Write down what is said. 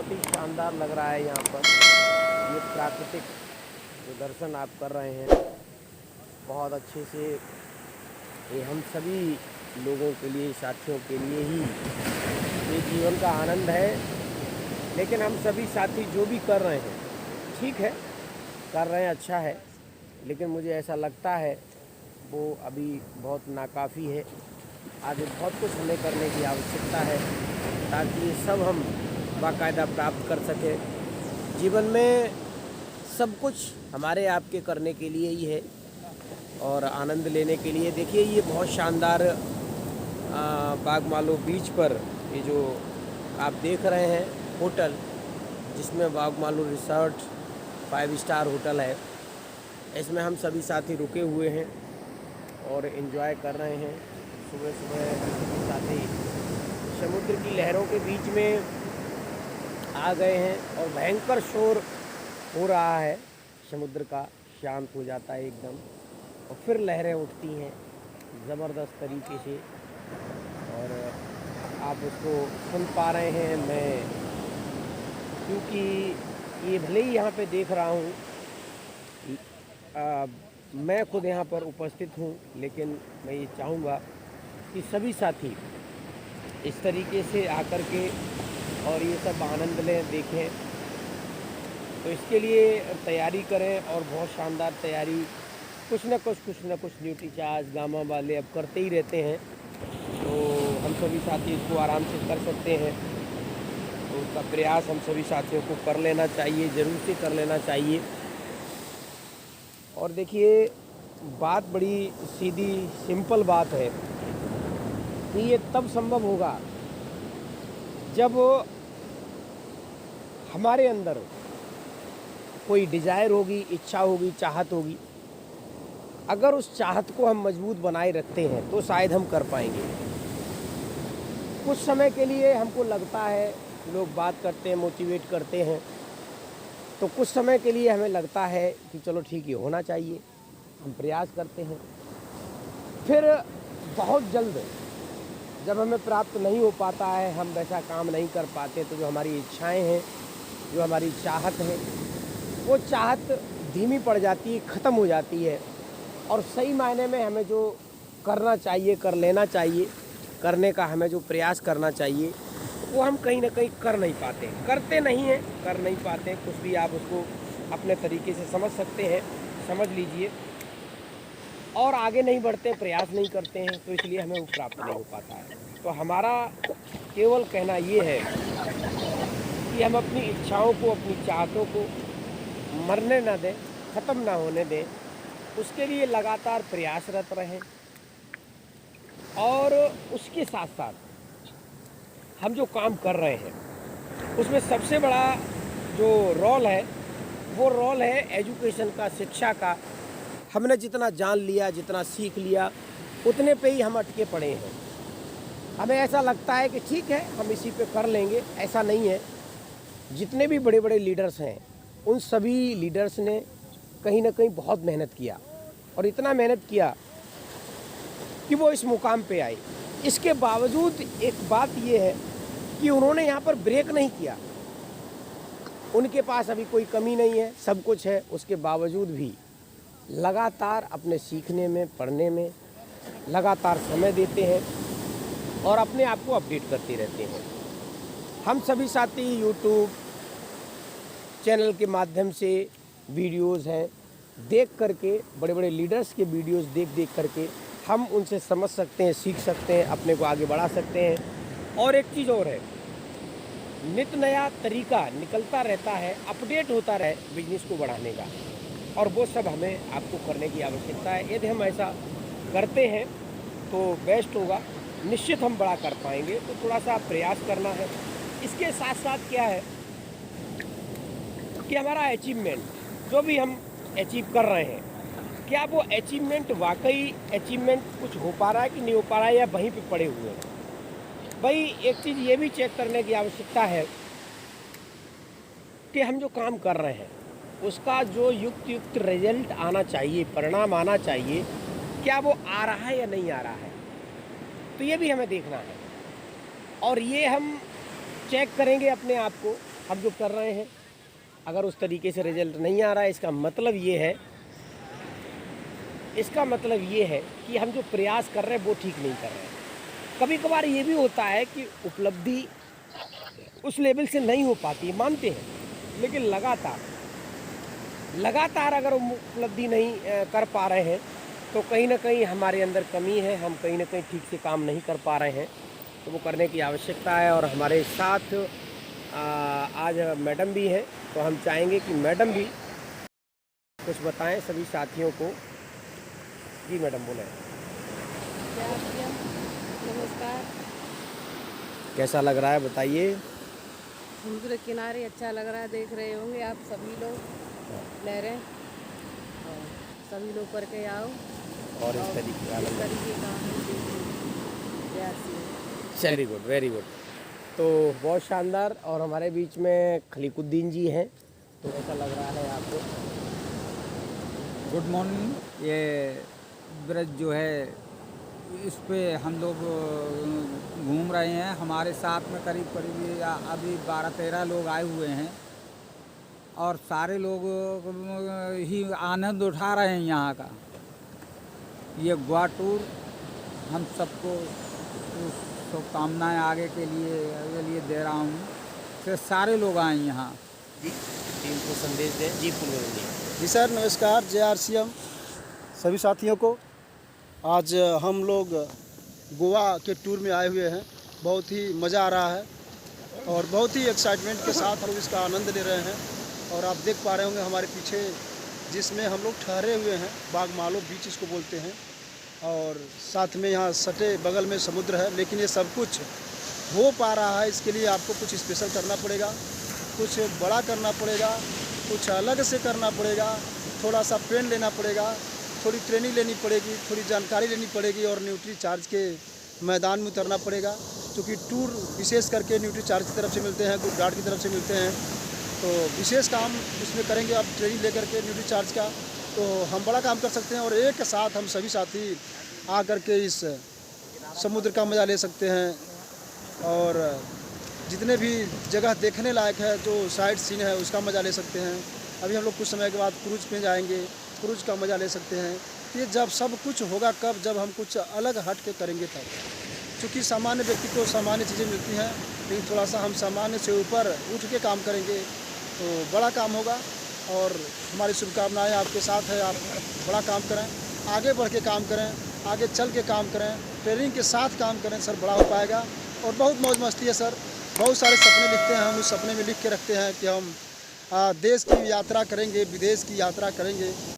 बहुत ही शानदार लग रहा है यहाँ पर। ये प्राकृतिक जो दर्शन आप कर रहे हैं बहुत अच्छे से, ये हम सभी लोगों के लिए, साथियों के लिए ही ये जीवन का आनंद है। लेकिन हम सभी साथी जो भी कर रहे हैं ठीक है, कर रहे हैं, अच्छा है, लेकिन मुझे ऐसा लगता है वो अभी बहुत नाकाफ़ी है। आगे बहुत कुछ हमें करने की आवश्यकता है ताकि ये सब हम बाकायदा प्राप्त कर सकें। जीवन में सब कुछ हमारे आपके करने के लिए ही है और आनंद लेने के लिए। देखिए ये बहुत शानदार बागमालो बीच पर ये जो आप देख रहे हैं होटल, जिसमें बागमालो रिसॉर्ट 5 स्टार होटल है, इसमें हम सभी साथी रुके हुए हैं और एंजॉय कर रहे हैं। सुबह सुबह सभी साथी समुद्र की लहरों के बीच में आ गए हैं और भयंकर शोर हो रहा है समुद्र का, शांत हो जाता है एकदम और फिर लहरें उठती हैं ज़बरदस्त तरीके से और आप उसको सुन पा रहे हैं। मैं क्योंकि ये भले ही यहाँ पे देख रहा हूँ, मैं खुद यहाँ पर उपस्थित हूँ, लेकिन मैं ये चाहूँगा कि सभी साथी इस तरीके से आकर के और ये सब आनंद लें, देखें। तो इसके लिए तैयारी करें और बहुत शानदार तैयारी, कुछ न कुछ न्यूट्री चार्ज गामा वाले अब करते ही रहते हैं, तो हम सभी साथी इसको आराम से कर सकते हैं। तो उसका प्रयास हम सभी साथियों को कर लेना चाहिए, ज़रूर से कर लेना चाहिए। और देखिए बात बड़ी सीधी सिंपल बात है कि ये तब संभव होगा जब हमारे अंदर कोई डिज़ायर होगी, इच्छा होगी, चाहत होगी। अगर उस चाहत को हम मजबूत बनाए रखते हैं तो शायद हम कर पाएंगे। कुछ समय के लिए हमको लगता है, लोग बात करते हैं, मोटिवेट करते हैं, तो कुछ समय के लिए हमें लगता है कि चलो ठीक है, होना चाहिए, हम प्रयास करते हैं। फिर बहुत जल्द जब हमें प्राप्त नहीं हो पाता है, हम वैसा काम नहीं कर पाते, तो जो हमारी इच्छाएं हैं, जो हमारी चाहत है, वो चाहत धीमी पड़ जाती है, ख़त्म हो जाती है और सही मायने में हमें जो करना चाहिए, कर लेना चाहिए, करने का हमें जो प्रयास करना चाहिए, वो हम कहीं ना कहीं कर नहीं पाते, करते नहीं हैं, कर नहीं पाते। कुछ भी आप उसको अपने तरीके से समझ सकते हैं, समझ लीजिए, और आगे नहीं बढ़ते, प्रयास नहीं करते हैं, तो इसलिए हमें वो प्राप्त नहीं हो पाता है। तो हमारा केवल कहना ये है कि हम अपनी इच्छाओं को, अपनी चाहतों को मरने ना दें, ख़त्म ना होने दें, उसके लिए लगातार प्रयासरत रहें। और उसके साथ साथ हम जो काम कर रहे हैं उसमें सबसे बड़ा जो रोल है वो रोल है एजुकेशन का, शिक्षा का। हमने जितना जान लिया, जितना सीख लिया, उतने पे ही हम अटके पड़े हैं। हमें ऐसा लगता है कि ठीक है, हम इसी पे कर लेंगे, ऐसा नहीं है। जितने भी बड़े बड़े लीडर्स हैं, उन सभी लीडर्स ने कहीं ना कहीं बहुत मेहनत किया और इतना मेहनत किया कि वो इस मुकाम पे आए। इसके बावजूद एक बात ये है कि उन्होंने यहाँ पर ब्रेक नहीं किया। उनके पास अभी कोई कमी नहीं है, सब कुछ है, उसके बावजूद भी लगातार अपने सीखने में, पढ़ने में लगातार समय देते हैं और अपने आप को अपडेट करते रहते हैं। हम सभी साथी यूट्यूब चैनल के माध्यम से वीडियोज़ हैं, देख करके, बड़े बड़े लीडर्स के वीडियोज़ देख करके हम उनसे समझ सकते हैं, सीख सकते हैं, अपने को आगे बढ़ा सकते हैं। और एक चीज़ और है, नित नया तरीका निकलता रहता है, अपडेट होता रहे बिजनेस को बढ़ाने का, और वो सब हमें आपको करने की आवश्यकता है। यदि हम ऐसा करते हैं तो बेस्ट होगा, निश्चित हम बड़ा कर पाएंगे। तो थोड़ा सा प्रयास करना है। इसके साथ साथ क्या है कि हमारा अचीवमेंट, जो भी हम अचीव कर रहे हैं, क्या वो अचीवमेंट वाकई अचीवमेंट कुछ हो पा रहा है कि नहीं हो पा रहा है, या वहीं पे पड़े हुए हैं। भाई एक चीज़ ये भी चेक करने की आवश्यकता है कि हम जो काम कर रहे हैं उसका जो युक्त रिजल्ट आना चाहिए, परिणाम आना चाहिए, क्या वो आ रहा है या नहीं आ रहा है। तो ये भी हमें देखना है और ये हम चेक करेंगे अपने आप को हम जो कर रहे हैं, अगर उस तरीके से रिजल्ट नहीं आ रहा है, इसका मतलब ये है कि हम जो प्रयास कर रहे हैं वो ठीक नहीं कर रहे हैं। कभी कभार ये भी होता है कि उपलब्धि उस लेवल से नहीं हो पाती, मानते हैं, लेकिन लगातार अगर हम उपलब्धि नहीं कर पा रहे हैं तो कहीं ना कहीं हमारे अंदर कमी है, हम कहीं ना कहीं ठीक से काम नहीं कर पा रहे हैं। तो वो करने की आवश्यकता है। और हमारे साथ आज मैडम भी हैं, तो हम चाहेंगे कि मैडम भी कुछ बताएं सभी साथियों को। जी मैडम बोलें। नमस्कार। कैसा लग रहा है बताइए। समुद्र किनारे अच्छा लग रहा है, देख रहे होंगे आप सभी लोग लहरें, और सभी लोग करके आओ और इस तरीके का इस तरीके का आनंद लीजिए। चलिए, गुड, वेरी गुड। तो बहुत शानदार। और हमारे बीच में खलीकुद्दीन जी हैं, तो ऐसा लग रहा है आपको। Good morning. ये ब्रिज जो है इस पे हम लोग घूम रहे हैं। हमारे साथ में करीब अभी 12-13 लोग आए हुए हैं और सारे लोग ही आनंद उठा रहे हैं यहाँ का। ये गोवा टूर हम सबको शुभकामनाएं आगे के लिए दे रहा हूँ कि सारे लोग आए यहाँ। जी, टीम को संदेश दें। जी पुलवेल जी सर, नमस्कार। JRCM सभी साथियों को, आज हम लोग गोवा के टूर में आए हुए हैं। बहुत ही मज़ा आ रहा है और बहुत ही एक्साइटमेंट के साथ हम इसका आनंद ले रहे हैं। और आप देख पा रहे होंगे हमारे पीछे जिसमें हम लोग ठहरे हुए हैं, बागमालो बीच इसको बोलते हैं, और साथ में यहाँ सटे बगल में समुद्र है। लेकिन ये सब कुछ हो पा रहा है, इसके लिए आपको कुछ स्पेशल करना पड़ेगा, कुछ बड़ा करना पड़ेगा, कुछ अलग से करना पड़ेगा, थोड़ा सा पेन लेना पड़ेगा, थोड़ी ट्रेनिंग लेनी पड़ेगी, थोड़ी जानकारी लेनी पड़ेगी और न्यूट्री चार्ज के मैदान में उतरना पड़ेगा। क्योंकि टूर विशेष करके न्यूट्री चार्ज की तरफ से मिलते हैं, गुड गार्ड की तरफ से मिलते हैं, तो विशेष काम इसमें करेंगे आप ट्रेनिंग लेकर के न्यूट्री चार्ज का, तो हम बड़ा काम कर सकते हैं। और एक साथ हम सभी साथी आकर के इस समुद्र का मज़ा ले सकते हैं। और जितने भी जगह देखने लायक है, जो साइड सीन है, उसका मज़ा ले सकते हैं। अभी हम लोग कुछ समय के बाद क्रूज पे जाएंगे, क्रूज का मज़ा ले सकते हैं। ये जब सब कुछ होगा कब, जब हम कुछ अलग हट के करेंगे तब। क्योंकि सामान्य व्यक्ति को सामान्य चीज़ें मिलती हैं, लेकिन थोड़ा सा हम सामान्य से ऊपर उठ के काम करेंगे तो बड़ा काम होगा। और हमारी शुभकामनाएँ आपके साथ है। आप बड़ा काम करें, आगे बढ़ के काम करें, आगे चल के काम करें, ट्रेनिंग के साथ काम करें सर, बड़ा हो पाएगा। और बहुत मौज मस्ती है सर। बहुत सारे सपने लिखते हैं हम, उस सपने में लिख के रखते हैं कि हम देश की यात्रा करेंगे, विदेश की यात्रा करेंगे।